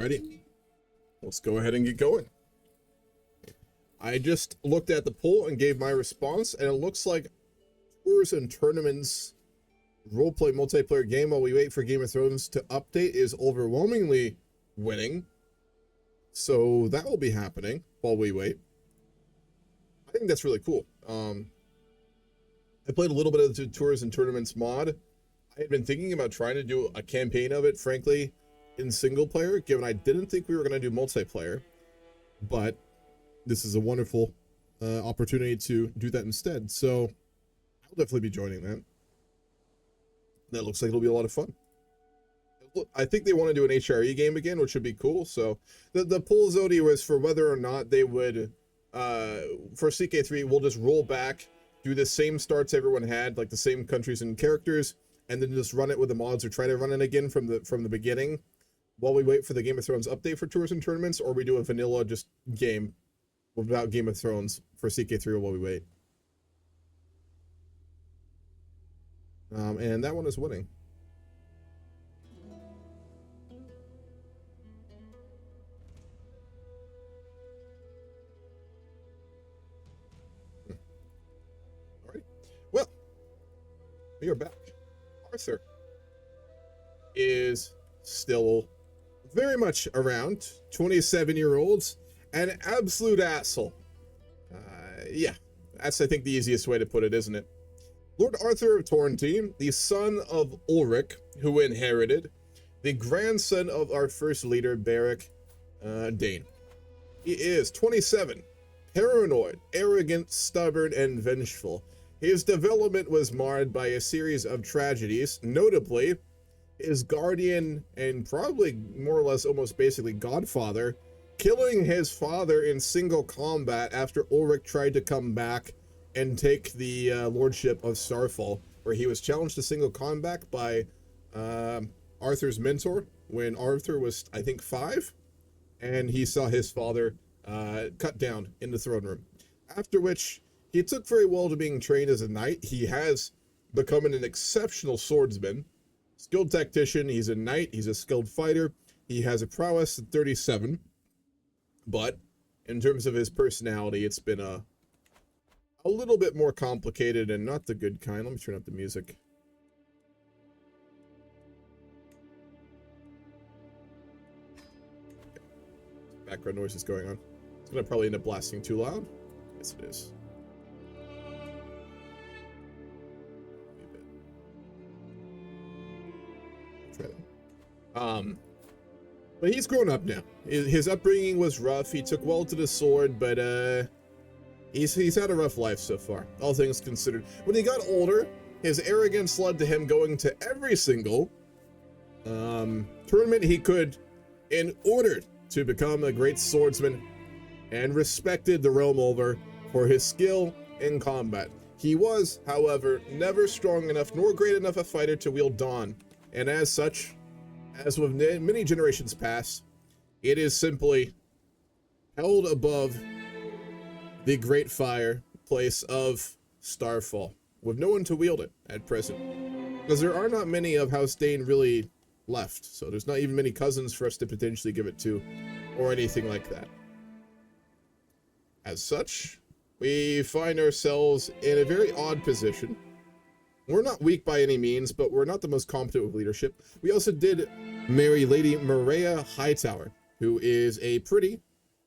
Alrighty, let's go ahead and get going. I just looked at the poll and gave my response, and it looks like Tours and Tournaments roleplay multiplayer game while we wait for Game of Thrones to update is overwhelmingly winning. So that will be happening while we wait. I think that's really cool. I played a little bit of the Tours and Tournaments mod. I had been thinking about trying to do a campaign of it, frankly, in single player, given I didn't think we were going to do multiplayer. But this is a wonderful opportunity to do that instead. So I'll definitely be joining that. That looks like it'll be a lot of fun. I think they want to do an HRE game again, which would be cool. So the poll, Zodi, was for whether or not they would, for CK3, we'll just roll back, do the same starts everyone had, like the same countries and characters, and then just run it with the mods, or try to run it again from the beginning while we wait for the Game of Thrones update for Tours and Tournaments, or we do a vanilla just game without Game of Thrones for CK3 while we wait. And that one is winning. Alright. Well, we are back. Arthur is still very much around. 27-year-olds. An absolute asshole. Yeah, that's, I think, the easiest way to put it, isn't it? Lord Arthur of Torrentine, the son of Ulrich, who inherited, the grandson of our first leader, Beric Dayne. He is 27, paranoid, arrogant, stubborn, and vengeful. His development was marred by a series of tragedies, notably his guardian and probably more or less almost basically godfather killing his father in single combat after Ulrich tried to come back and take the lordship of Starfall, where he was challenged to single combat by Arthur's mentor when Arthur was, I think, 5, and he saw his father cut down in the throne room. After which, he took very well to being trained as a knight. He has become an exceptional swordsman, skilled tactician. He's a knight. He's a skilled fighter. He has a prowess at 37. But in terms of his personality, it's been a little bit more complicated and not the good kind. Let me turn up the music. Background noise is going on. It's going to probably end up blasting too loud. Yes, it is. Try that. But he's grown up now. His upbringing was rough. He took well to the sword, but he's had a rough life so far, all things considered. When he got older, his arrogance led to him going to every single tournament he could in order to become a great swordsman, and respected the realm over for his skill in combat. He was, however, never strong enough nor great enough a fighter to wield Dawn, and as such, as with many generations past, it is simply held above the great fireplace of Starfall, with no one to wield it at present. Because there are not many of House Dayne really left, so there's not even many cousins for us to potentially give it to, or anything like that. As such, we find ourselves in a very odd position. We're not weak by any means, but we're not the most competent with leadership. We also did marry Lady Maria Hightower, who is a pretty,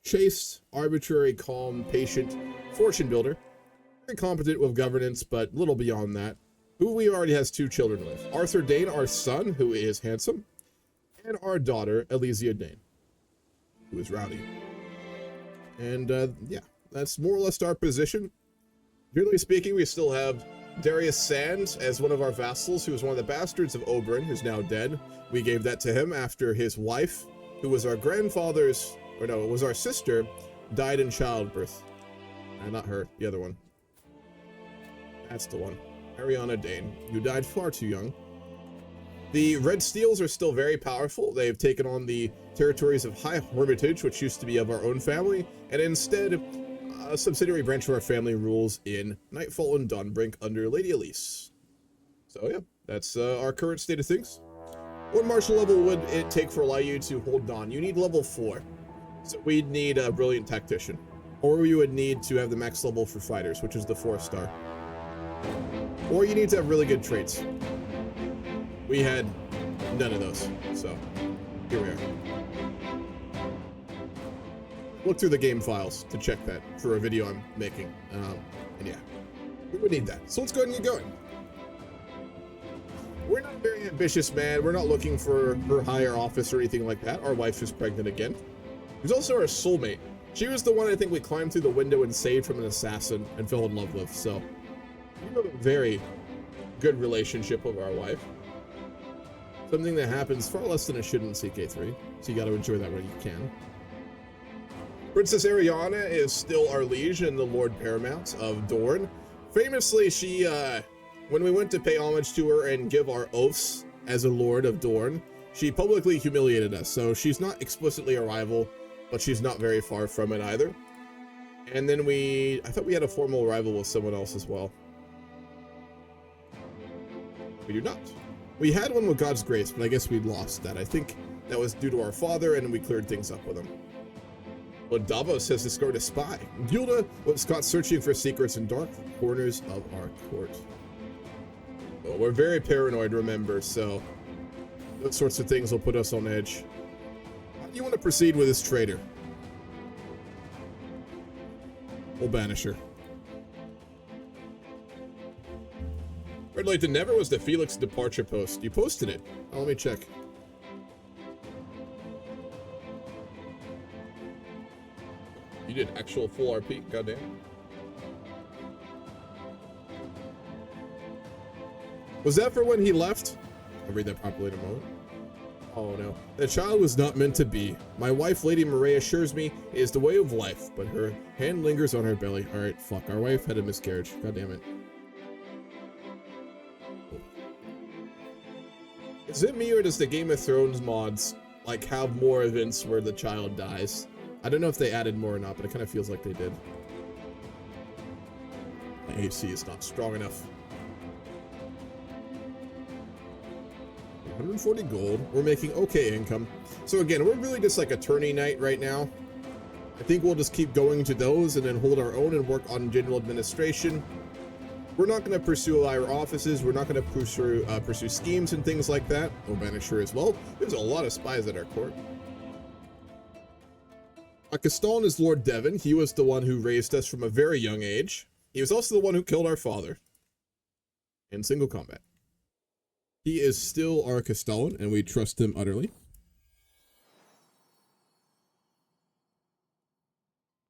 chaste, arbitrary, calm, patient fortune builder. Very competent with governance, but little beyond that. Who we already has 2 children with. Arthur Dayne, our son, who is handsome, and our daughter, Elysia Dayne, who is rowdy. And, yeah, that's more or less our position. Generally speaking, we still have Darius Sands as one of our vassals, who was one of the bastards of Oberyn, who's now dead. We gave that to him after his wife, who was our grandfather's, or no, it was our sister, died in childbirth. Not her, the other one. That's the one. Ariana Dayne, who died far too young. The Red Steels are still very powerful. They've taken on the territories of High Hermitage, which used to be of our own family, and instead, a subsidiary branch of our family rules in Nightfall and Dawnbrink under Lady Elise. So yeah, that's our current state of things. What martial level would it take for you to hold on? You need level 4. So we'd need a brilliant tactician. Or you would need to have the max level for fighters, which is the 4-star. Or you need to have really good traits. We had none of those, so here we are. Look through the game files to check that for a video I'm making. And yeah, we would need that. So let's go ahead and get going. We're not very ambitious, man. We're not looking for her higher office or anything like that. Our wife is pregnant again. She's also our soulmate. She was the one I think we climbed through the window and saved from an assassin and fell in love with. So we have a very good relationship with our wife. Something that happens far less than it should in CK3. So you got to enjoy that when you can. Princess Ariana is still our liege and the Lord Paramount of Dorne. Famously, she, when we went to pay homage to her and give our oaths as a Lord of Dorne, she publicly humiliated us. So she's not explicitly a rival, but she's not very far from it either. And then I thought we had a formal rival with someone else as well. We do not. We had one with God's grace, but I guess we lost that. I think that was due to our father, and we cleared things up with him. Well, Davos has discovered a spy. Gilda was caught searching for secrets in dark corners of our court. Well, we're very paranoid, remember, so those sorts of things will put us on edge. How do you want to proceed with this traitor? We'll banish her. Red light to never was the Felix departure post. You posted it. Oh, let me check. You did actual full RP? Goddamn. Was that for when he left? I'll read that properly in a moment. Oh no. The child was not meant to be. My wife, Lady Murray, assures me it is the way of life, but her hand lingers on her belly. Alright, fuck. Our wife had a miscarriage. God damn it. Is it me or does the Game of Thrones mods like have more events where the child dies? I don't know if they added more or not, but it kind of feels like they did. My AC is not strong enough. 140 gold. We're making okay income. So again, we're really just like a tourney night right now. I think we'll just keep going to those and then hold our own and work on general administration. We're not going to pursue higher offices. We're not going to pursue schemes and things like that. We'll banish her as well. There's a lot of spies at our court. Castellan is Lord Devon. He was the one who raised us from a very young age. He was also the one who killed our father in single combat. He is still our Castellan, and we trust him utterly.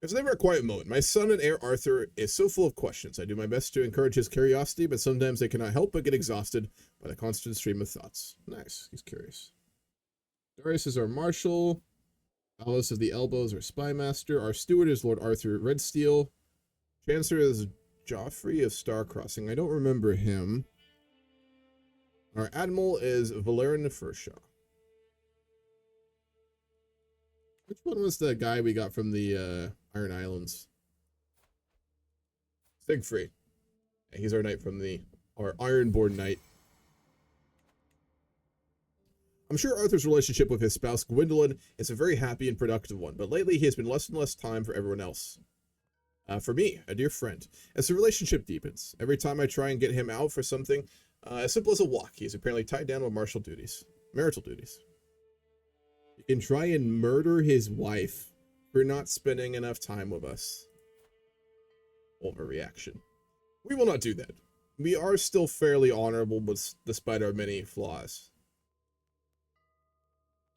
There's never a quiet moment. My son and heir Arthur is so full of questions. I do my best to encourage his curiosity, but sometimes I cannot help but get exhausted by the constant stream of thoughts. Nice. He's curious. Darius is our marshal. Alice of the Elbows, our spy master. Our steward is Lord Arthur Redsteel. Chancellor is Joffrey of Star Crossing. I don't remember him. Our admiral is Valerian Furshaw. Which one was the guy we got from the Iron Islands? Siegfried. Yeah, he's our knight from our Ironborn knight. I'm sure Arthur's relationship with his spouse Gwendolyn is a very happy and productive one, but lately he has been less and less time for everyone else. For me, a dear friend, as the relationship deepens, every time I try and get him out for something as simple as a walk, he is apparently tied down with marital duties. You can try and murder his wife for not spending enough time with us. Overreaction. We will not do that. We are still fairly honorable, but despite our many flaws.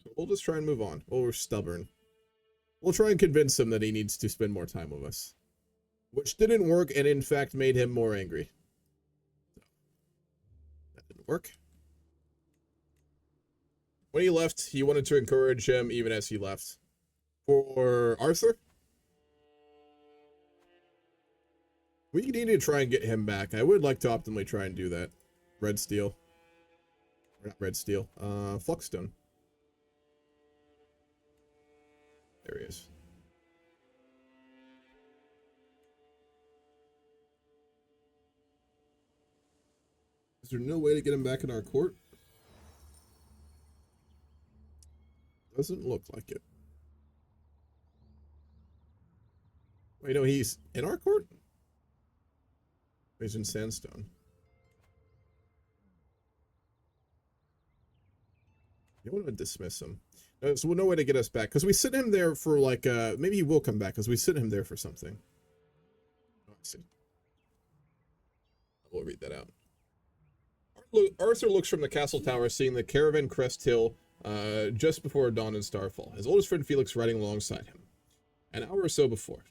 So we'll just try and move on. Well, we're stubborn. We'll try and convince him that he needs to spend more time with us. Which didn't work and in fact made him more angry. That didn't work. When he left, he wanted to encourage him even as he left. For Arthur, we need to try and get him back. I would like to optimally try and do that. Red Steel. Or not Red Steel. Fluxstone. There he is. Is there no way to get him back in our court? Doesn't look like it. Wait, no, he's in our court? He's in Sandstone. You want to dismiss him. So no way to get us back. Because we sent him there for like, maybe he will come back because we sent him there for something. Oh, I see. We'll read that out. Arthur looks from the castle tower, seeing the caravan crest hill just before dawn and starfall. His oldest friend Felix riding alongside him. An hour or so before.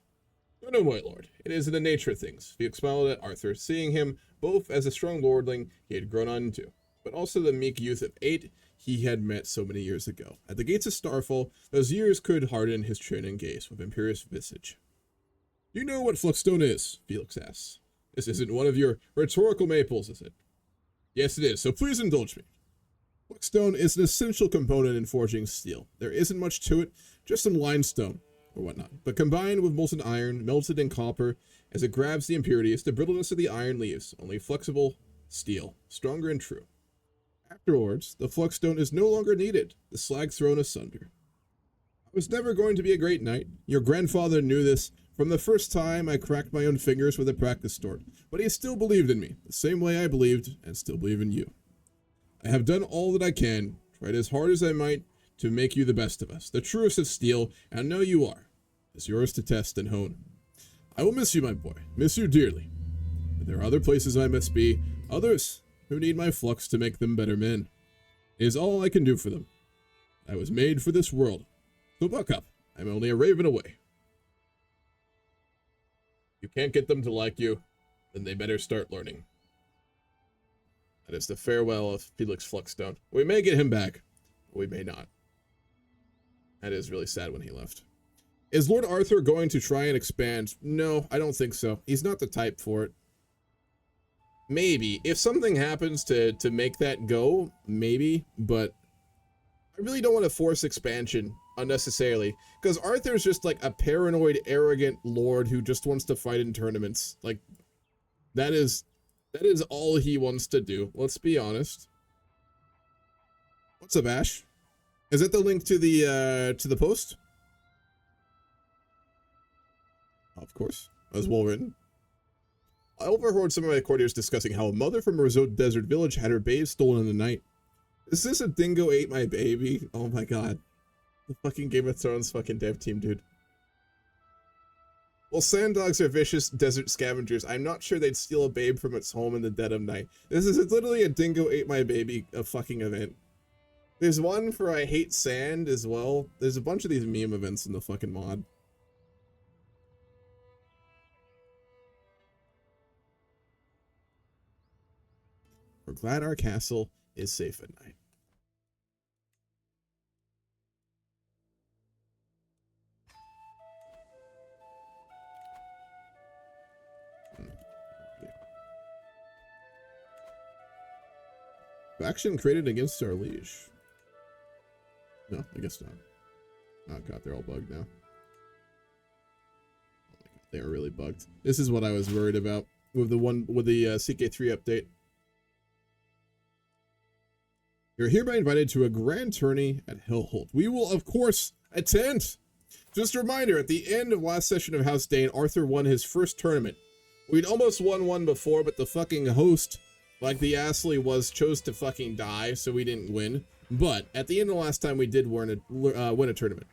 No, my lord. It is in the nature of things. Felix smiled at Arthur, seeing him both as a strong lordling he had grown on into, but also the meek youth of 8 he had met so many years ago. At the gates of Starfall, those years could harden his chin and gaze with imperious visage. You know what Fluxstone is? Felix asks. This isn't one of your rhetorical maples, is it? Yes, it is, so please indulge me. Fluxstone is an essential component in forging steel. There isn't much to it, just some limestone or whatnot, but combined with molten iron, melted in copper, as it grabs the impurities, the brittleness of the iron leaves only flexible steel, stronger and true. Afterwards, the Fluxstone is no longer needed, the slag thrown asunder. I was never going to be a great knight. Your grandfather knew this from the first time I cracked my own fingers with a practice sword, but he still believed in me, the same way I believed and still believe in you. I have done all that I can, tried as hard as I might to make you the best of us, the truest of steel, and I know you are. It's yours to test and hone. I will miss you, my boy, miss you dearly. But there are other places I must be, others who need my flux to make them better men. It is all I can do for them. I was made for this world, so buck up. I'm only a raven away. You can't get them to like you, then they better start learning. That is the farewell of Felix Fluxstone. We may get him back, but we may not. That is really sad when he left. Is Lord Arthur going to try and expand? No, I don't think so. He's not the type for it. Maybe. If something happens to make that go, maybe. But I really don't want to force expansion unnecessarily. Because Arthur's just like a paranoid, arrogant lord who just wants to fight in tournaments. Like, that is all he wants to do. Let's be honest. What's up, Ash? Is that the link to the post? Of course. That was well written. I overheard some of my courtiers discussing how a mother from a remote desert village had her babe stolen in the night. Is this a dingo ate my baby? Oh my god. The fucking Game of Thrones fucking dev team, dude. Well, sand dogs are vicious desert scavengers. I'm not sure they'd steal a babe from its home in the dead of night. This is literally a dingo ate my baby a fucking event. There's one for I hate sand as well. There's a bunch of these meme events in the fucking mod. We're glad our castle is safe at night. Faction created against our liege. No, I guess not. Oh god, they're all bugged now. Oh my god, they are really bugged. This is what I was worried about with the CK3 update. You're hereby invited to a grand tourney at Hillholt. We will, of course, attend. Just a reminder, at the end of last session of House Dayne, Arthur won his first tournament. We'd almost won one before, but the fucking host, like the Astley was, chose to fucking die, so we didn't win. But at the end of the last time, we did win a tournament.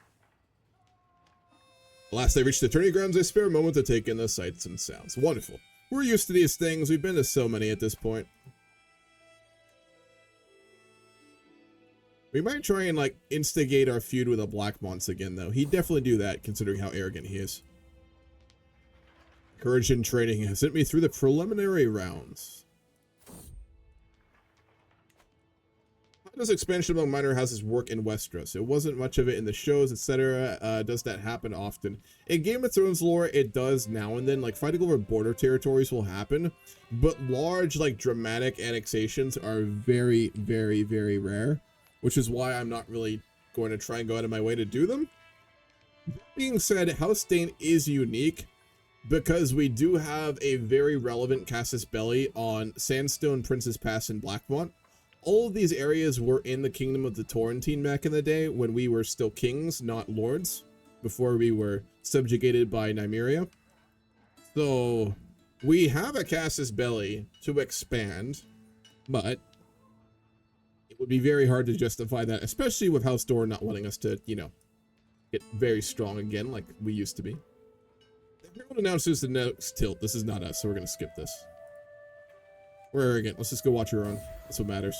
Last I reached the tourney grounds, I spare a moment to take in the sights and sounds. Wonderful. We're used to these things. We've been to so many at this point. We might try and, like, instigate our feud with a Black Monts again, though. He'd definitely do that, considering how arrogant he is. Courage and training has sent me through the preliminary rounds. How does expansion among minor houses work in Westeros? It wasn't much of it in the shows, etc. Does that happen often? In Game of Thrones lore, it does now and then. Like, fighting over border territories will happen, but large, like, dramatic annexations are very, very, very rare. Which is why I'm not really going to try and go out of my way to do them. That being said, House Dayne is unique because we do have a very relevant casus belli on Sandstone, Prince's Pass, and Blackmont. all of these areas were in the kingdom of the Torrentine back in the day when we were still kings, not lords, before we were subjugated by Nymeria. So we have a casus belli to expand, but it would be very hard to justify that, especially with House Dayne not wanting us to, you know, get very strong again like we used to be. The Herald announces the next tilt. This is not us, so we're going to skip this. We're arrogant. Let's just go watch your own. That's what matters.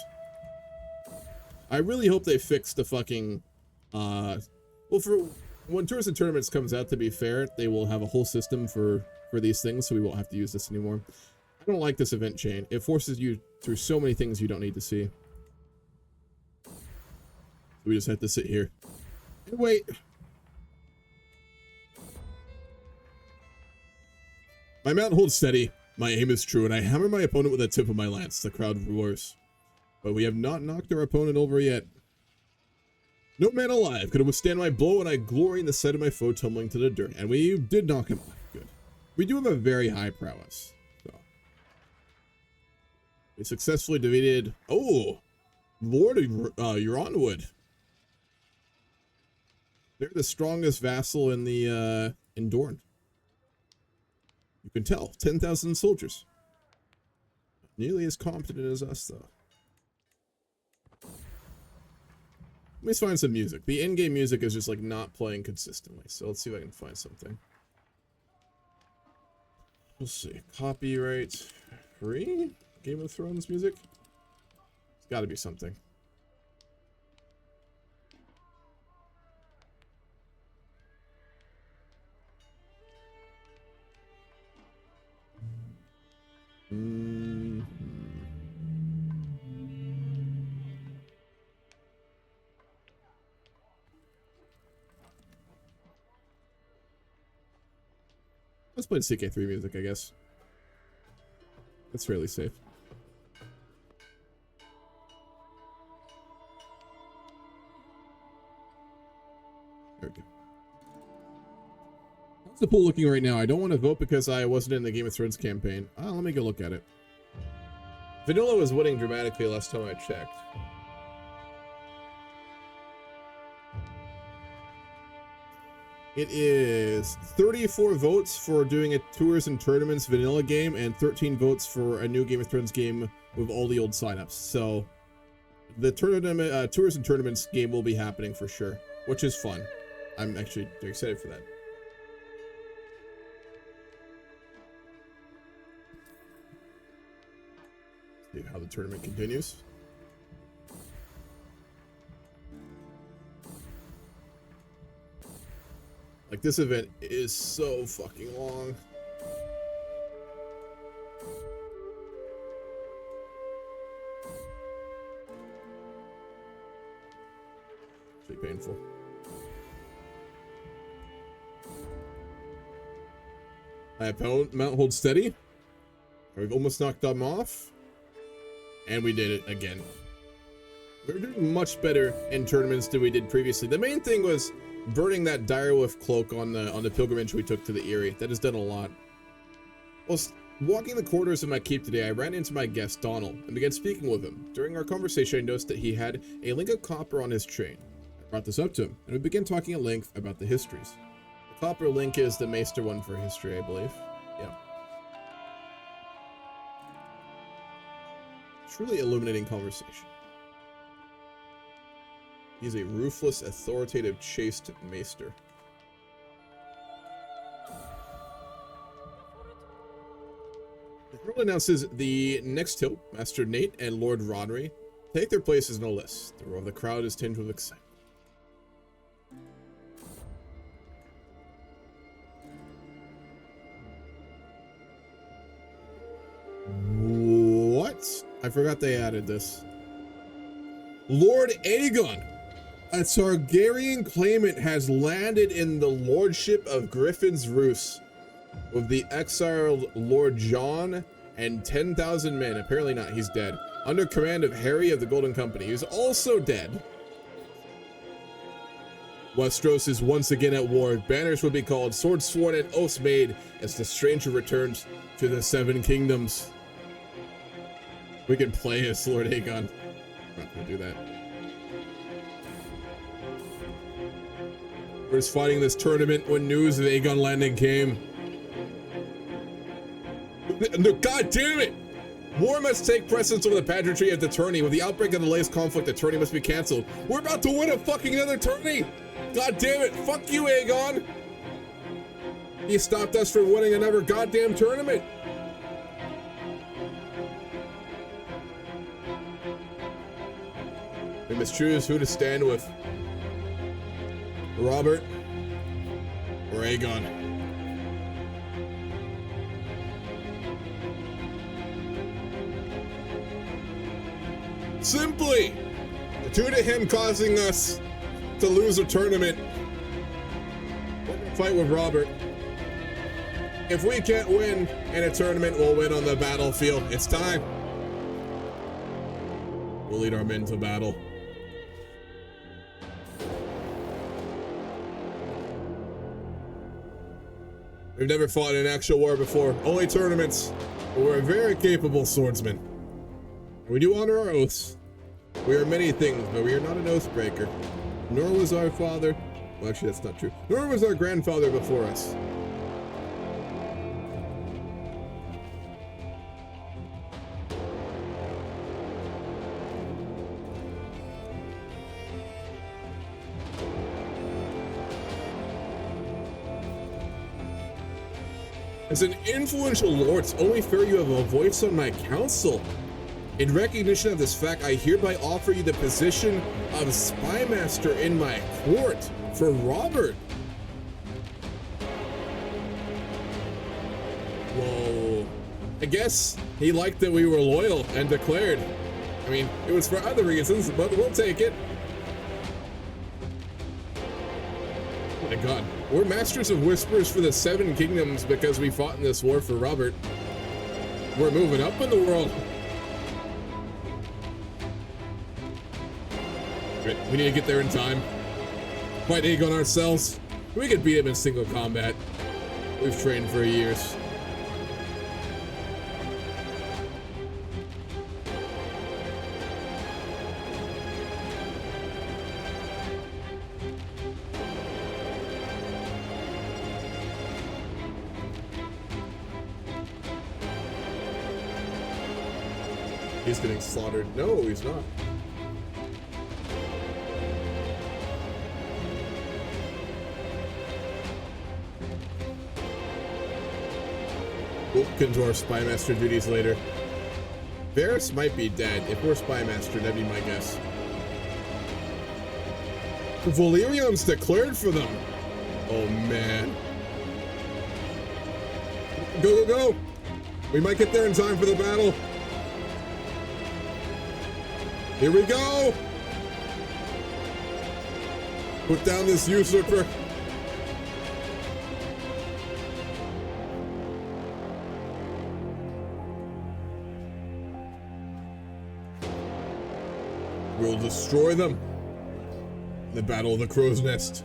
I really hope they fix the fucking, well, for when Tours and Tournaments comes out, to be fair, they will have a whole system for these things, so we won't have to use this anymore. I don't like this event chain. It forces you through so many things you don't need to see. We just have to sit here and wait. My mount holds steady, my aim is true, and I hammer my opponent with the tip of my lance. The crowd roars. But we have not knocked our opponent over yet. No man alive could withstand my blow, and I glory in the sight of my foe tumbling to the dirt. And we did knock him off. Good. We do have a very high prowess. So. We successfully defeated... Oh! Lord Euronwood. They're the strongest vassal in the, in Dorne. You can tell. 10,000 soldiers. Not nearly as competent as us, though. Let me find some music. The in-game music is just, like, not playing consistently. So let's see if I can find something. We'll see. Copyright free? Game of Thrones music? It's gotta be something. Let's play CK3 music, I guess. That's fairly safe. There we go. How's the poll looking right now? I don't want to vote because I wasn't in the Game of Thrones campaign. Let me go look at it. Vanilla was winning dramatically last time I checked. It is 34 votes for doing a Tours and Tournaments vanilla game and 13 votes for a new Game of Thrones game with all the old signups. So the tournament, Tours and Tournaments game will be happening for sure, which is fun. I'm actually very excited for that. See how the tournament continues. Like, this event is so fucking long. Pretty painful. My opponent mount holds steady. We've almost knocked them off. And we did it again. We're doing much better in tournaments than we did previously. The main thing was burning that direwolf cloak on the pilgrimage we took to the Eyrie. That has done a lot. Whilst walking the corridors of my keep today, I ran into my guest, Donald, and began speaking with him. During our conversation, I noticed that he had a link of copper on his chain. I brought this up to him, and we began talking at length about the histories. The copper link is the Maester one for history, I believe. Yeah. Truly illuminating conversation. He's a ruthless, authoritative, chaste maester. The Herald announces the next tilt, Master Nate and Lord Rodri, take their places in the list. The roar of the crowd is tinged with excitement. What? I forgot they added this. Lord Aegon, a Targaryen claimant, has landed in the lordship of Griffin's Roost with the exiled Lord Jon and 10,000 men. Apparently not, he's dead. Under command of Harry of the Golden Company, who's also dead. Westeros is once again at war. Banners will be called, swords sworn, and oaths made as the stranger returns to the Seven Kingdoms. We can play as Lord Aegon. I'm not gonna do that. We're just fighting this tournament when news of Aegon Landing came. No, God damn it! War must take precedence over the pageantry at the tourney. With the outbreak of the latest conflict, the tourney must be cancelled. We're about to win a fucking another tourney! God damn it! Fuck you, Aegon! You stopped us from winning another goddamn tournament! We must choose who to stand with. Robert or Aegon. Simply, due to him causing us to lose a tournament, we're gonna fight with Robert. If we can't win in a tournament, we'll win on the battlefield. It's time. We'll lead our men to battle. We've never fought in an actual war before, only tournaments, but we're very capable swordsmen. We do honor our oaths. We are many things, but we are not an oath breaker. Nor was our father, well actually that's not true, nor was our grandfather before us. As an influential lord, it's only fair you have a voice on my council. In recognition of this fact, I hereby offer you the position of spymaster in my court for Robert. Whoa. I guess he liked that we were loyal and declared. I mean, it was for other reasons, but we'll take it. Oh my god. We're masters of whispers for the 7 kingdoms because we fought in this war for Robert. We're moving up in the world. We need to get there in time. Fight Aegon ourselves. We could beat him in single combat. We've trained for years. He's getting slaughtered. No, he's not. We'll look into our spymaster duties later. Varys might be dead. If we're spymaster, that'd be my guess. Valyrian's declared for them. Oh man. Go, go, go! We might get there in time for the battle. Here we go! Put down this usurper. We'll destroy them. The Battle of the Crow's Nest.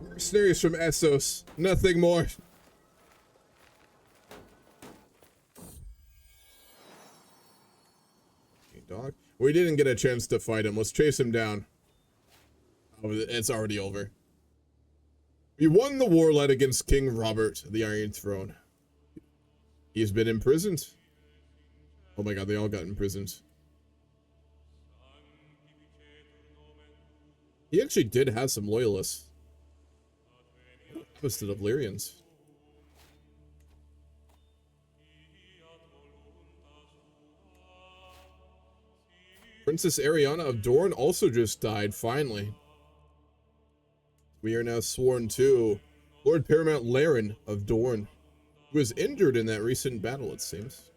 Mercenaries from Essos, nothing more. Dog. We didn't get a chance to fight him. Let's chase him down. Oh, it's already over. We won the war led against King Robert, the Iron Throne. He's been imprisoned. Oh my god, they all got imprisoned. He actually did have some loyalists. Opposite of Valyrians. Princess Ariana of Dorne also just died, finally. We are now sworn to Lord Paramount Laren of Dorne, who was injured in that recent battle, it seems.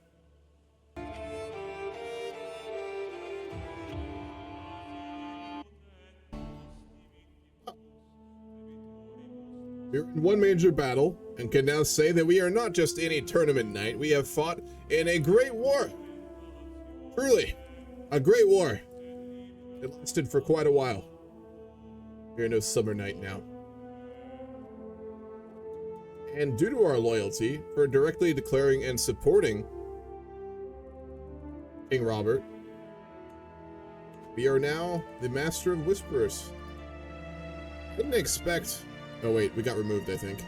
We're in one major battle, and can now say that we are not just in a tournament night, we have fought in a great war. Truly, a great war. It lasted for quite a while. We're in no summer night now. And due to our loyalty for directly declaring and supporting King Robert. We are now the Master of Whisperers. Didn't expect... Oh wait, we got removed, I think.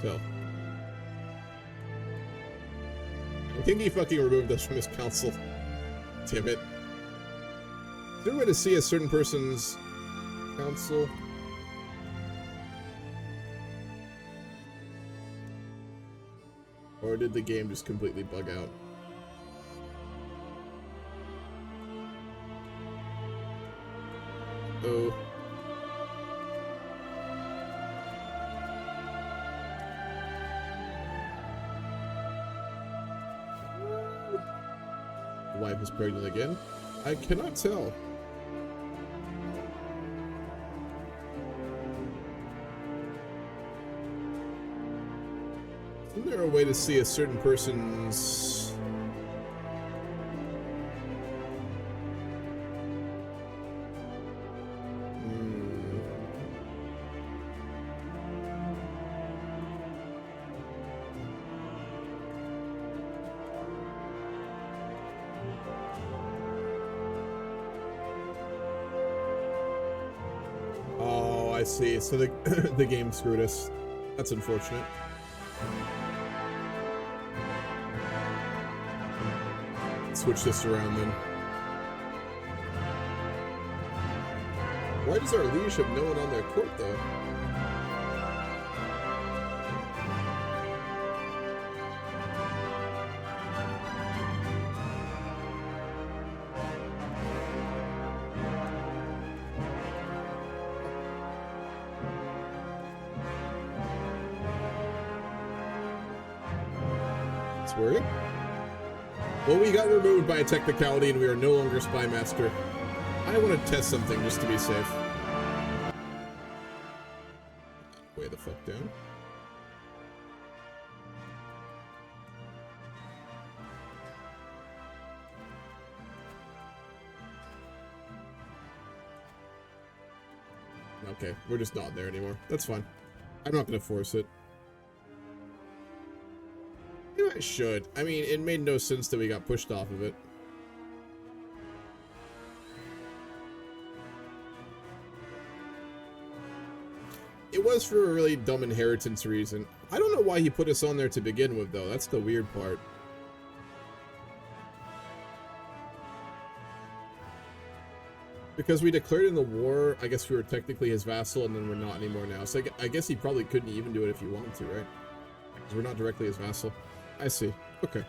So. I think he fucking removed us from his council. Damn it. Is there a way to see a certain person's council? Or did the game just completely bug out? Oh. The wife is pregnant again? I cannot tell. Isn't there a way to see a certain person's... Oh, I see. So the, the game screwed us. That's unfortunate. Switch this around then. Why does our liege have no one on their court though? It's worrying. Well, we got removed by a technicality and we are no longer Spy Master. I want to test something just to be safe. Way the fuck down. Okay, we're just not there anymore. That's fine. I'm not going to force it. I should. I mean, it made no sense that we got pushed off of it. It was for a really dumb inheritance reason. I don't know why he put us on there to begin with, though. That's the weird part. Because we declared in the war, I guess we were technically his vassal, and then we're not anymore now. So I guess he probably couldn't even do it if he wanted to, right? Because we're not directly his vassal. I see. Okay.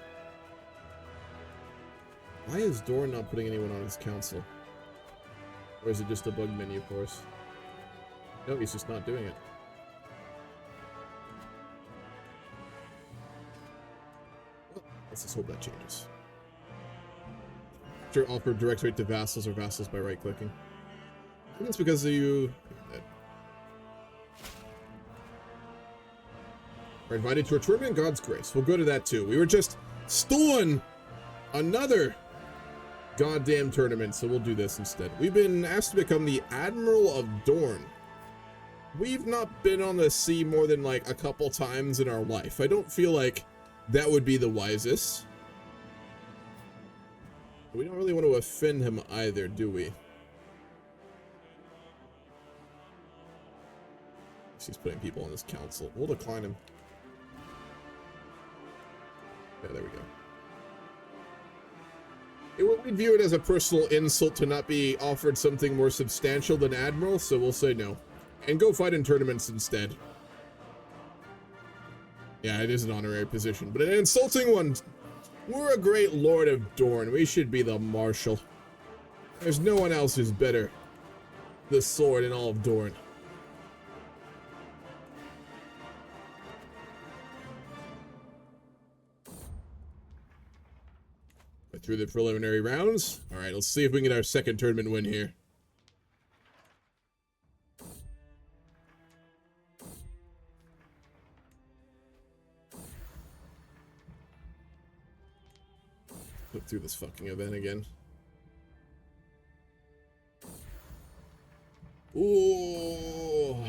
Why is Dorn not putting anyone on his council? Or is it just a bug menu for us? No, he's just not doing it. Well, let's just hope that changes. Sure, offer direct rate to vassals or vassals by right-clicking. I think it's because you... We're invited to a tournament in God's grace. We'll go to that too. We were just stolen another goddamn tournament, so we'll do this instead. We've been asked to become the Admiral of Dorn. We've not been on the sea more than like a couple times in our life. I don't feel like that would be the wisest. We don't really want to offend him either, do we? He's putting people on this council. We'll decline him. Yeah, there we go. We'd view it as a personal insult to not be offered something more substantial than Admiral, so we'll say no. And go fight in tournaments instead. Yeah, it is an honorary position, but an insulting one. We're a great Lord of Dorn. We should be the Marshal. There's no one else who's better. The sword in all of Dorn. Through the preliminary rounds. All right, let's see if we can get our second tournament win here. Look through this fucking event again. Ooh.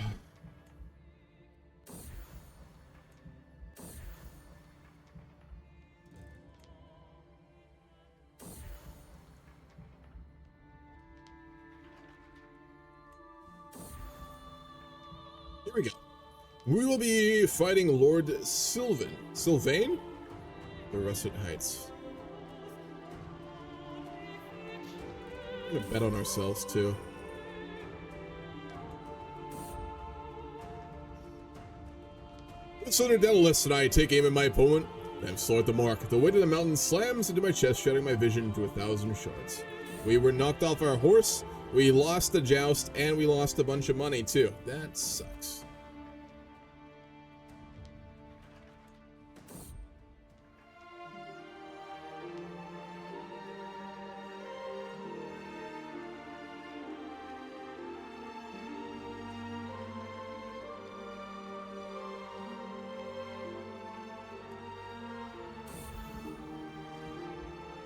we go. We will be fighting Lord Sylvain? The Russet Heights. I'm gonna bet on ourselves, too. With Southern Daedalus and I take aim at my opponent. I'm slow at the mark. The weight of the mountain slams into my chest, shattering my vision into 1,000 shards. We were knocked off our horse, we lost the joust, and we lost a bunch of money, too. That sucks.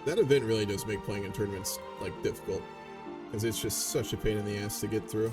That event really does make playing in tournaments, like, difficult. Because it's just such a pain in the ass to get through.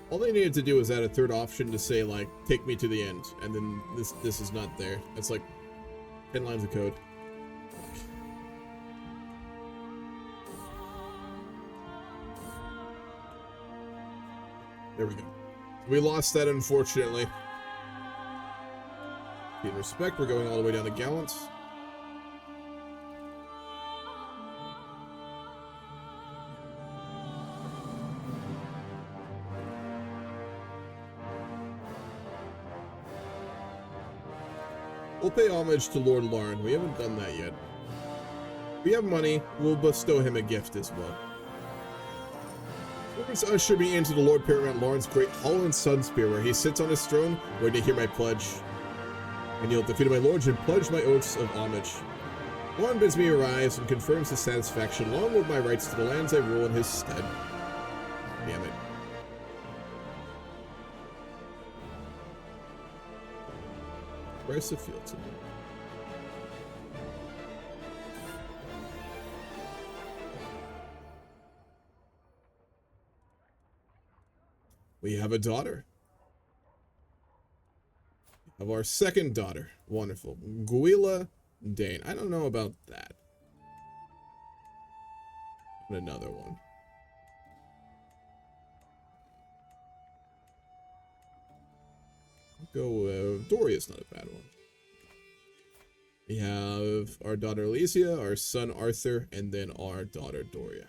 All they needed to do was add a third option to say, like, take me to the end, and then this is not there. It's like 10 lines of code. There we go. We lost that, unfortunately. In respect, we're going all the way down to Gallants. We'll pay homage to Lord Larn. We haven't done that yet. We have money. We'll bestow him a gift as well. Let's usher me into the Lord Paramount Larn's great hall and sun spear, where he sits on his throne, waiting to hear my pledge. I kneel at the feet of my lords and pledge my oaths of homage. Larn bids me arise and confirms his satisfaction, along with my rights to the lands I rule in his stead. Damn it. Where's the field today? We have a daughter. Of our second daughter. Wonderful. House Dayne. I don't know about that. And another one. Go, Doria's not a bad one. We have our daughter Alicia, our son Arthur, and then our daughter Doria.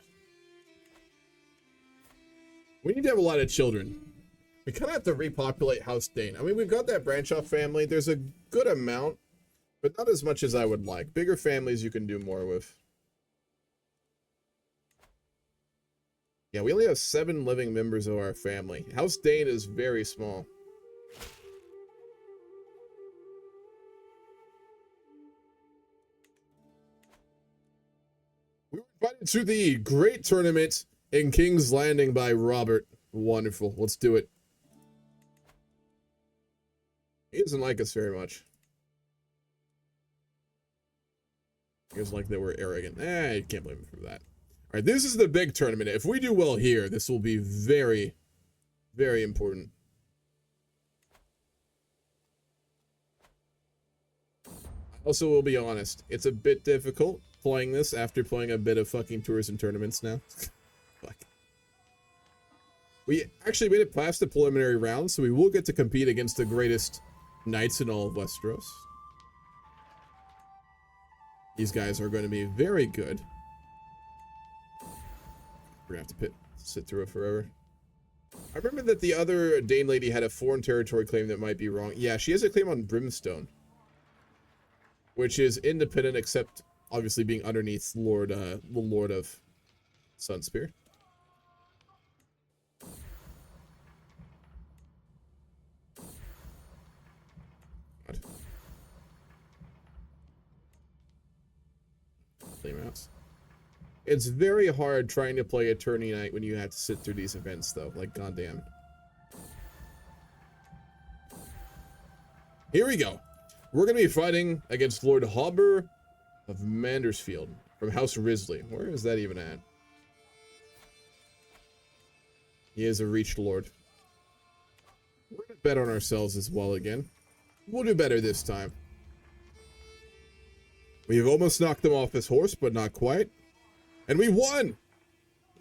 We need to have a lot of children. We kind of have to repopulate House Dayne. I mean, we've got that branch off family. There's a good amount, but not as much as I would like. Bigger families you can do more with. Yeah, we only have 7 living members of our family. House Dayne is very small. We were invited to the great tournament in King's Landing by Robert. Wonderful. Let's do it. He doesn't like us very much. He doesn't like that we're arrogant. You can't blame him for that. Alright, this is the big tournament. If we do well here, this will be very, very important. I also will be honest. It's a bit difficult playing this after playing a bit of fucking tours and tournaments now. Fuck. We actually made it past the preliminary round, so we will get to compete against the greatest knights in all of Westeros. These guys are going to be very good. We're going to have to sit through it forever. I remember that the other Dane lady had a foreign territory claim that might be wrong. Yeah, she has a claim on Brimstone, which is independent, except obviously being underneath the Lord of Sunspear. God. Mouse. It's very hard trying to play a tourney night when you have to sit through these events, though. Like, goddamn. Here we go. We're going to be fighting against Lord Hobber of Mandersfield from House Risley. Where is that even at? He is a Reach Lord. We're gonna bet on ourselves as well again. We'll do better this time. We've almost knocked him off his horse, but not quite. And we won!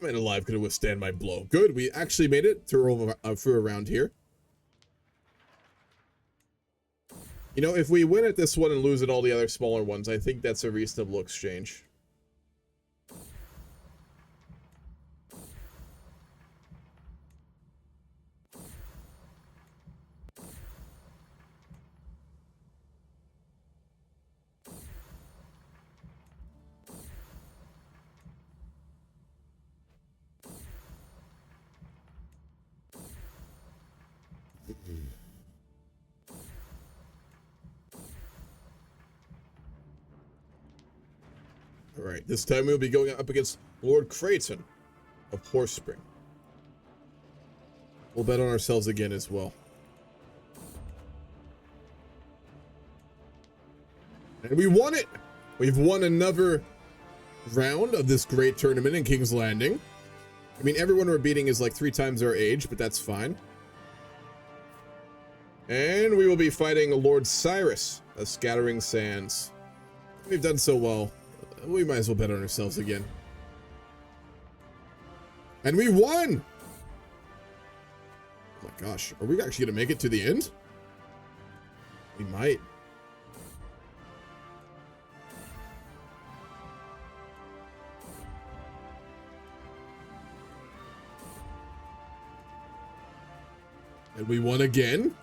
Man alive could withstand my blow. Good, we actually made it through around here. You know, if we win at this one and lose at all the other smaller ones, I think that's a reasonable exchange. Alright, this time we'll be going up against Lord Creighton of Horsespring. We'll bet on ourselves again as well. And we won it! We've won another round of this great tournament in King's Landing. I mean, everyone we're beating is like 3 times our age, but that's fine. And we will be fighting Lord Cyrus of Scattering Sands. We've done so well. We might as well bet on ourselves again. And we won! Oh my gosh, are we actually gonna make it to the end? We might. And we won again.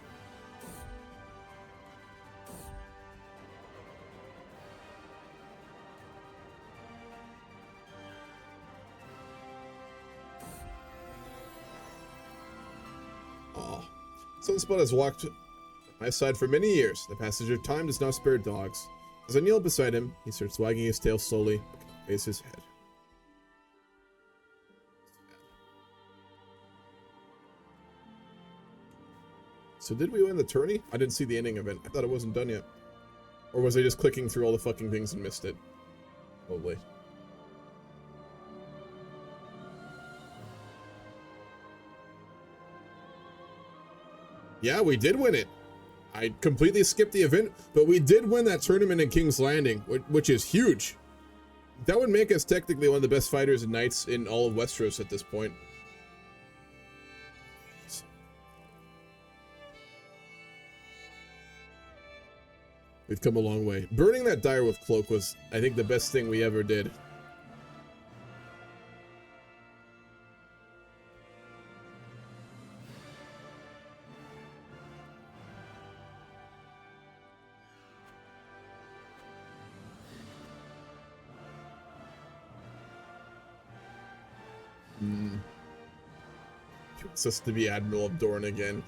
Sunspot has walked at my side for many years. The passage of time does not spare dogs. As I kneel beside him, he starts wagging his tail slowly, but can raise his head. So did we win the tourney? I didn't see the ending of it. I thought it wasn't done yet. Or was I just clicking through all the fucking things and missed it? Probably. Yeah, we did win it. I completely skipped the event, but we did win that tournament in King's Landing, which is huge. That would make us technically one of the best fighters and knights in all of Westeros at this point. We've come a long way. Burning that direwolf cloak was, I think, the best thing we ever did. He wants us to be Admiral of Dorne again.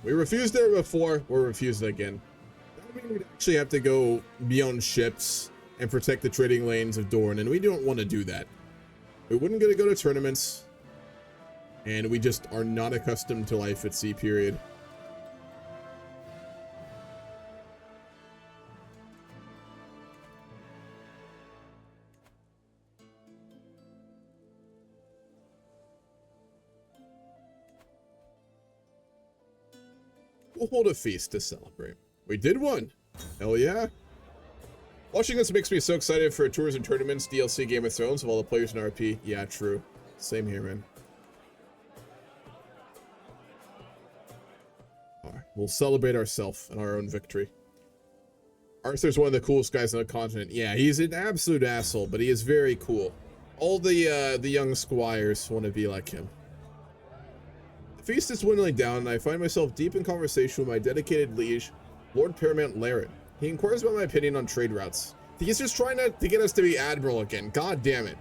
We refused it before, we're refused again. That would mean we'd actually have to go beyond ships and protect the trading lanes of Dorne, and we don't want to do that. We wouldn't get to go to tournaments, and we just are not accustomed to life at sea, period. We'll hold a feast to celebrate. We did one! Hell yeah! Watching this makes me so excited for Tours and Tournaments, DLC, Game of Thrones, of all the players in RP. Yeah, true. Same here, man. Alright, we'll celebrate ourselves and our own victory. Arthur's one of the coolest guys on the continent. Yeah, he's an absolute asshole, but he is very cool. All the young squires want to be like him. The feast is dwindling down, and I find myself deep in conversation with my dedicated liege, Lord Paramount Laren. He inquires about my opinion on trade routes. He's just trying to get us to be Admiral again. God damn it.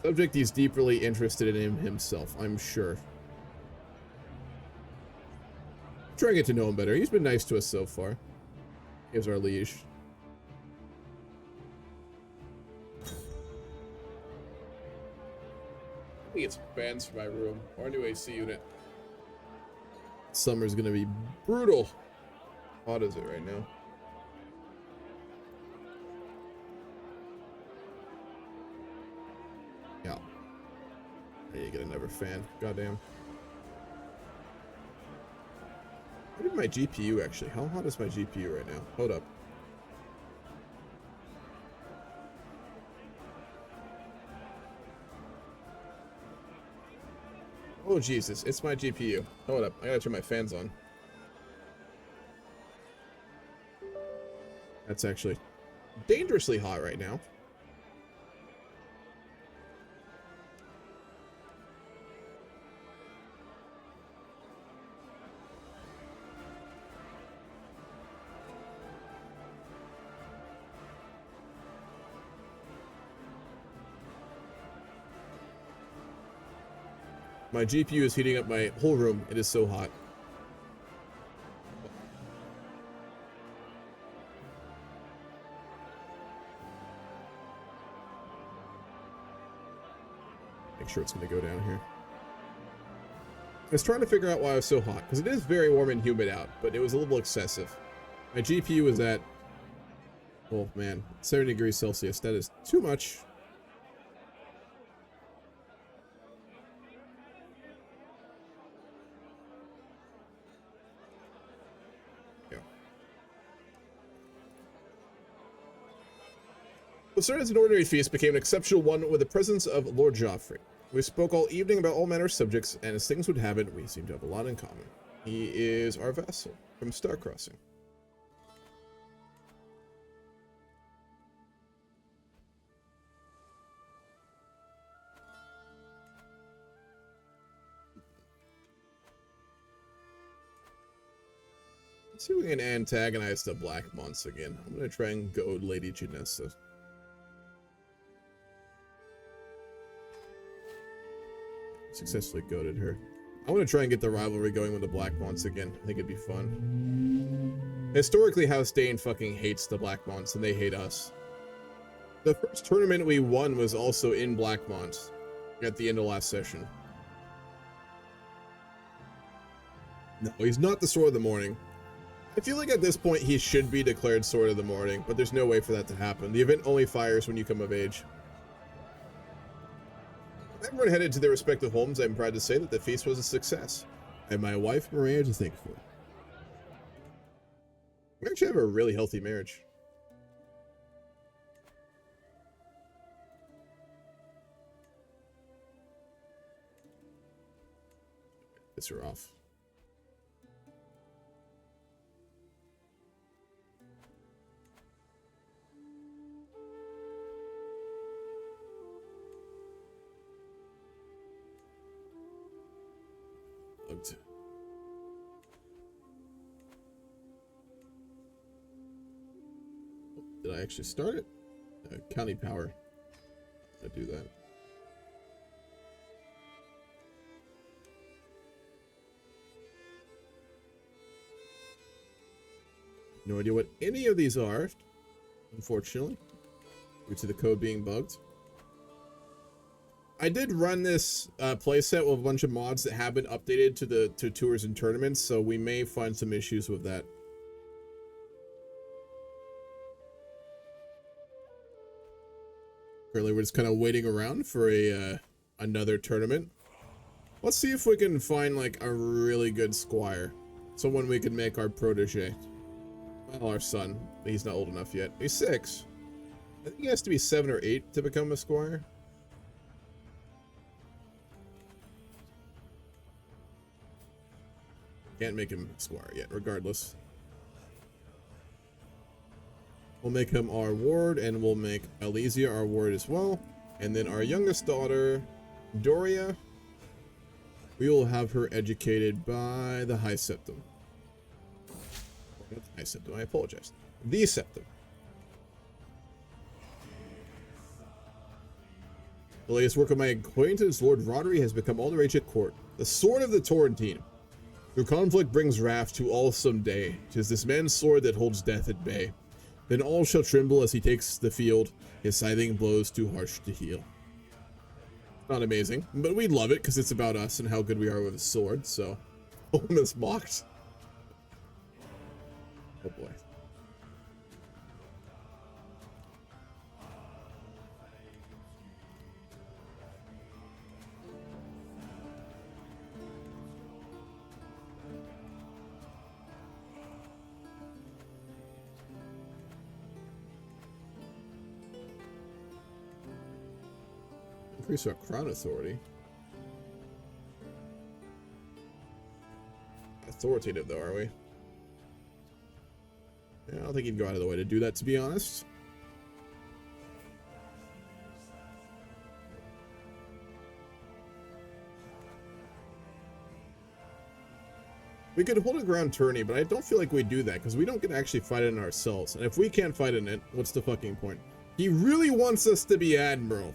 Subject he's deeply interested in him himself, I'm sure. Trying to get to know him better. He's been nice to us so far. Here's our liege. I think it's fans for my room or a new AC unit. Summer's gonna be brutal. How hot is it right now? Yeah. I need to get another fan. Goddamn. What is my GPU actually? How hot is my GPU right now? Hold up. Oh Jesus, it's my GPU. Hold up, I gotta turn my fans on. That's actually dangerously hot right now. My GPU is heating up my whole room. It is so hot. Make sure it's going to go down here. I was trying to figure out why it was so hot, because it is very warm and humid out, but it was a little excessive. My GPU was at, oh man, 70 degrees Celsius. That is too much. What started as an ordinary feast became an exceptional one with the presence of Lord Joffrey. We spoke all evening about all manner of subjects, and as things would have it, we seem to have a lot in common. He is our vassal from Star Crossing. Let's see if we can antagonize the Black Monks again. I'm going to try and goad Lady Janessa. Successfully goaded her. I want to try and get the rivalry going with the Black Monks again. I think it'd be fun. Historically, House Dayne fucking hates the Black Monks, and they hate us. The first tournament we won was also in Blackmont at the end of last session. No, he's not the Sword of the Morning. I feel like at this point he should be declared Sword of the Morning, but there's no way for that to happen. The event only fires when you come of age. Everyone headed to their respective homes. I'm proud to say that the feast was a success. I have my wife, Maria, to thank for. We actually have a really healthy marriage. Piss her off. Did I actually start it? County power. I do that. No idea what any of these are, unfortunately, due to the code being bugged. I did run this playset with a bunch of mods that have been updated to tours and tournaments, so we may find some issues with that. Currently, we're just kind of waiting around for another tournament. Let's see if we can find like a really good squire, someone we can make our protege. Well, our son. He's not old enough yet. He's 6. I think he has to be 7 or 8 to become a squire. Can't make him a squire yet, regardless. We'll make him our ward, and we'll make Elysia our ward as well. And then our youngest daughter, Doria, we will have her educated by the High Septum. Not the High Septum, I apologize. The Septum. The latest work of my acquaintance, Lord Rodri, has become all the rage at court. The sword of the Torrentine. Through conflict brings wrath to all someday. 'Tis this man's sword that holds death at bay. Then all shall tremble as he takes the field, his scything blows too harsh to heal. Not amazing, but we love it because it's about us and how good we are with a sword, so Owen is mocked. Oh boy. Increase our crown authority. Authoritative though, are we? Yeah, I don't think he'd go out of the way to do that, to be honest. We could hold a ground tourney, but I don't feel like we do that because we don't get to actually fight in it ourselves. And if we can't fight in it, what's the fucking point? He really wants us to be admiral.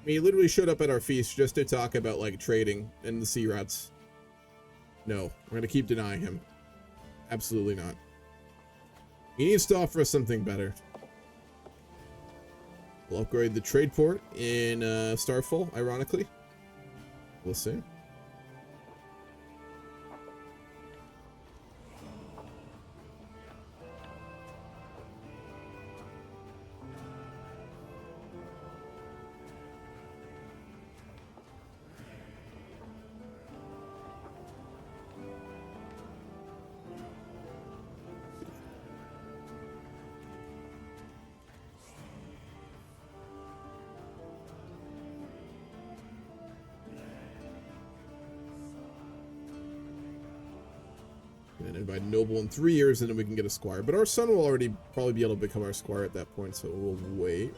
I mean, he literally showed up at our feast just to talk about like trading and the sea routes. No, we're gonna keep denying him. Absolutely not. He needs to offer us something better. We'll upgrade the trade port in Starfall, ironically. We'll see. And invite noble in 3 years, and then we can get a squire. But our son will already probably be able to become our squire at that point, so we'll wait.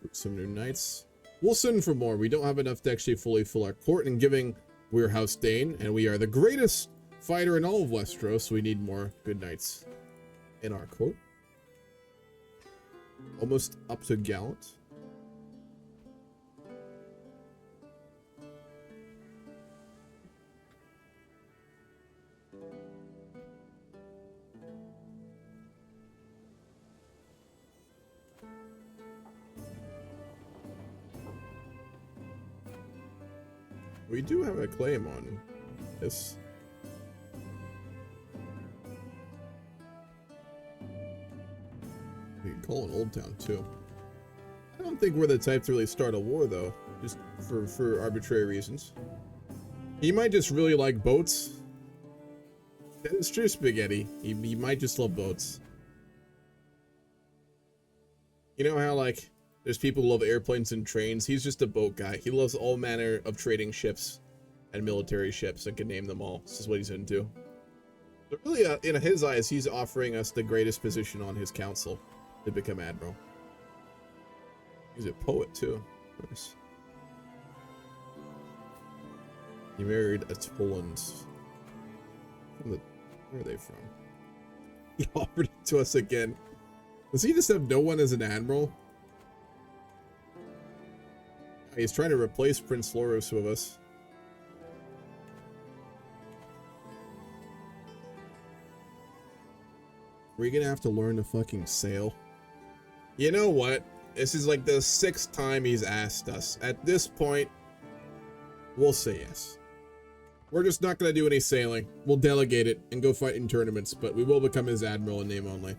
Recruit some new knights. We'll send for more. We don't have enough to actually fully fill our court, and giving we're House Dayne, and we are the greatest fighter in all of Westeros, so we need more good knights in our court. Almost up to gallant. We do have a claim on this. We can call it Old Town too. I don't think we're the type to really start a war though, just for arbitrary reasons. He might just really like boats. That is true, Spaghetti. He might just love boats. You know how like there's people who love airplanes and trains? He's just a boat guy. He loves all manner of trading ships and military ships and can name them all. This is what he's into. But really, in his eyes, he's offering us the greatest position on his council to become admiral. He's a poet too. Nice. He married a Poland. Where are they from? He offered it to us again. Does he just have no one as an admiral? He's trying to replace Prince Loros with us. We're gonna have to learn to fucking sail. You know what? This is like the 6th time he's asked us. At this point, we'll say yes. We're just not gonna do any sailing. We'll delegate it and go fight in tournaments, but we will become his admiral in name only.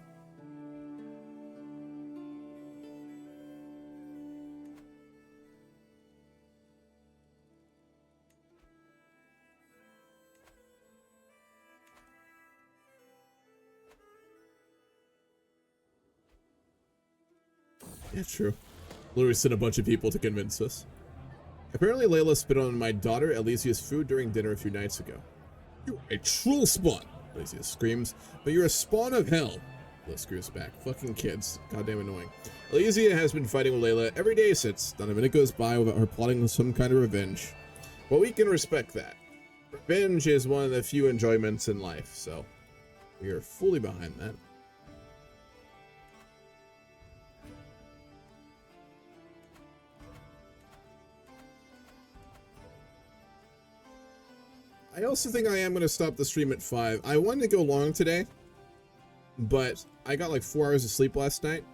Yeah, true. Literally sent a bunch of people to convince us. Apparently Layla spit on my daughter Elysia's food during dinner a few nights ago. You're a troll spawn, Elysia screams, but you're a spawn of hell. Layla screams back. Fucking kids. Goddamn annoying. Elysia has been fighting with Layla every day since. Not a minute goes by without her plotting some kind of revenge. Well, we can respect that. Revenge is one of the few enjoyments in life, so we are fully behind that. I also think I am going to stop the stream at 5. I wanted to go long today, but I got like 4 hours of sleep last night,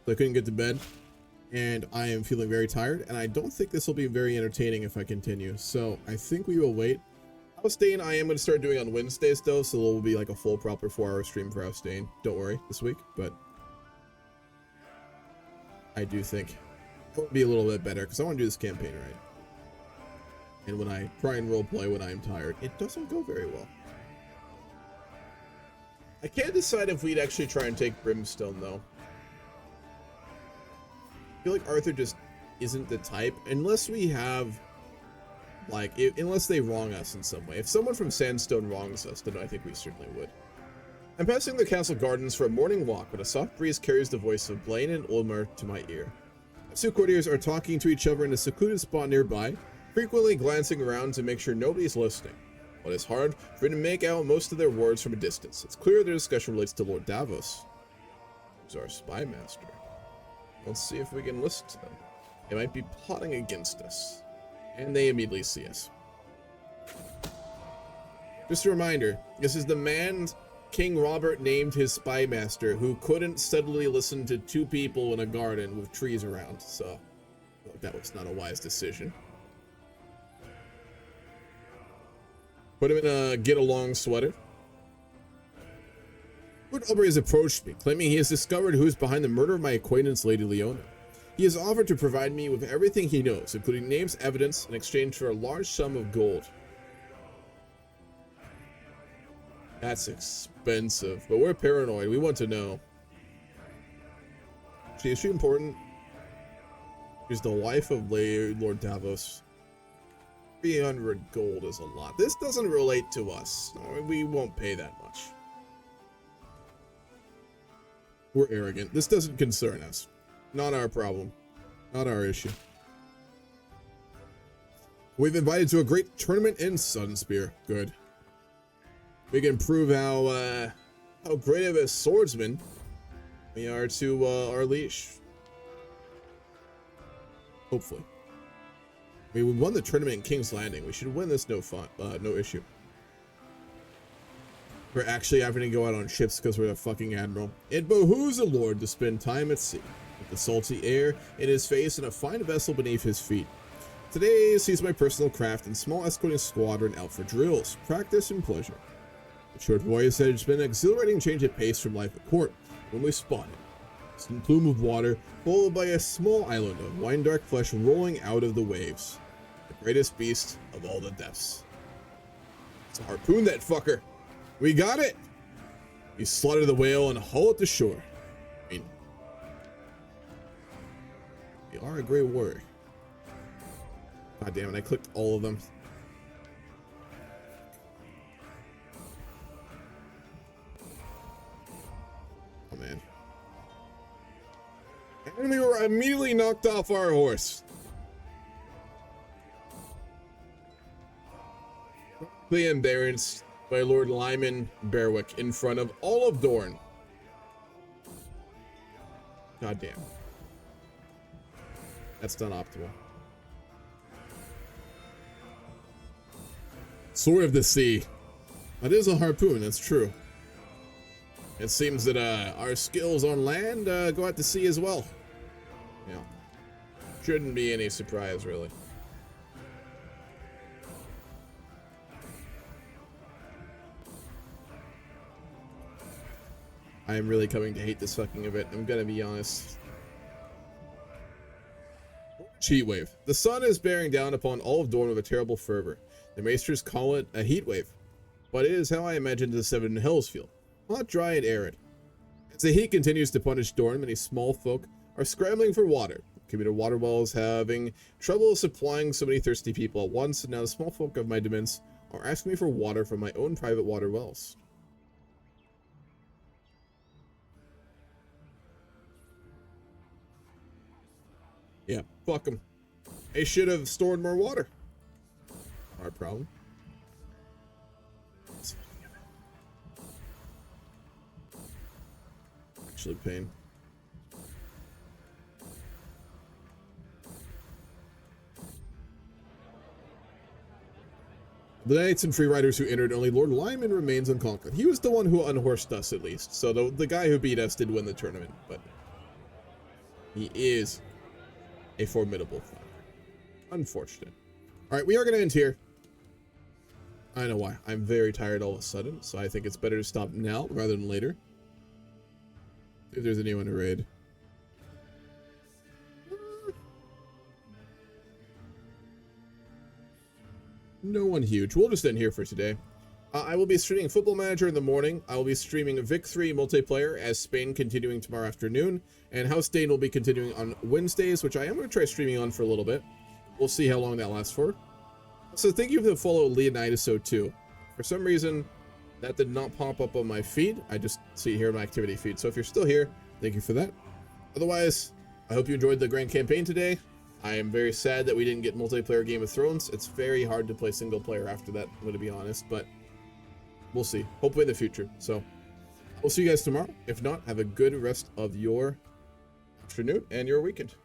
so I couldn't get to bed. and I am feeling very tired, and I don't think this will be very entertaining if I continue, so I think we will wait. House Dayne I am going to start doing on Wednesdays though, so it will be like a full proper 4-hour stream for House Dayne. Don't worry, this week, but I do think it will be a little bit better, because I want to do this campaign right. And when I try and roleplay when I am tired, it doesn't go very well. I can't decide if we'd actually try and take Brimstone, though. I feel like Arthur just isn't the type, unless we have, like, unless they wrong us in some way. If someone from Sandstone wrongs us, then I think we certainly would. I'm passing the castle gardens for a morning walk when a soft breeze carries the voice of Blaine and Ulmer to my ear. The two courtiers are talking to each other in a secluded spot nearby, frequently glancing around to make sure nobody's listening. While it's hard for me to make out most of their words from a distance, it's clear their discussion relates to Lord Davos, who's our spy master. Let's see if we can listen to them. They might be plotting against us, and they immediately see us. Just a reminder, this is the man King Robert named his spy master, who couldn't steadily listen to two people in a garden with trees around, so that was not a wise decision. Put him in a get-along sweater. Lord Aubrey has approached me, claiming he has discovered who is behind the murder of my acquaintance, Lady Leona. He has offered to provide me with everything he knows, including names, evidence, in exchange for a large sum of gold. That's expensive, but we're paranoid. We want to know. Is she important? She's the wife of Lord Davos. 300 gold is a lot. This doesn't relate to us. We won't pay that much. We're arrogant. This doesn't concern us. Not our problem. Not our issue. We've invited to a great tournament in Sunspear. Good. We can prove how great of a swordsman we are to our liege. Hopefully. I mean, we won the tournament in King's Landing. We should win this no issue. We're actually having to go out on ships because we're the fucking admiral. It behooves a lord to spend time at sea, with the salty air in his face and a fine vessel beneath his feet. Today sees my personal craft and small escorting squadron out for drills, practice, and pleasure. The short voyage has been an exhilarating change of pace from life at court when we spotted a plume of water followed by a small island of wine-dark flesh rolling out of the waves. The greatest beast of all the depths. Let's harpoon that fucker. We got it! We slaughter the whale and haul it to shore. I mean, we are a great warrior. God damn it, I clicked all of them. Oh man. And we were immediately knocked off our horse. The embarrassed by Lord Lyman Berwick in front of all of Dorne. God damn. That's not optimal. Sword of the Sea. That is a harpoon, that's true. It seems that our skills on land go out to sea as well. Yeah. Shouldn't be any surprise, really. I am really coming to hate this fucking event, I'm gonna be honest. Heat wave. The sun is bearing down upon all of Dorne with a terrible fervor. The maesters call it a heat wave, but it is how I imagined the Seven Hills feel. Hot, dry, and arid. As the heat continues to punish Dorne, many small folk are scrambling for water. Communal water wells having trouble supplying so many thirsty people at once, and now the small folk of my demesnes are asking me for water from my own private water wells. Yeah, fuck them. They should have stored more water. Our problem. Actually, pain. The knights and free riders who entered, only Lord Lyman remains unconquered. He was the one who unhorsed us, at least. So the guy who beat us did win the tournament, but he is a formidable fighter. Unfortunate. All right, we are going to end here. I know why. I'm very tired all of a sudden, so I think it's better to stop now rather than later. If there's anyone to raid. No one huge. We'll just end here for today. I will be streaming Football Manager in the morning. I will be streaming Vic3 multiplayer as Spain continuing tomorrow afternoon. And House Dayne will be continuing on Wednesdays, which I am going to try streaming on for a little bit. We'll see how long that lasts for. So thank you for the follow, Leonidaso2. For some reason, that did not pop up on my feed. I just see it here in my activity feed. So if you're still here, thank you for that. Otherwise, I hope you enjoyed the grand campaign today. I am very sad that we didn't get multiplayer Game of Thrones. It's very hard to play single player after that, I'm going to be honest, but we'll see. Hopefully in the future. So we'll see you guys tomorrow. If not, have a good rest of your afternoon and your weekend.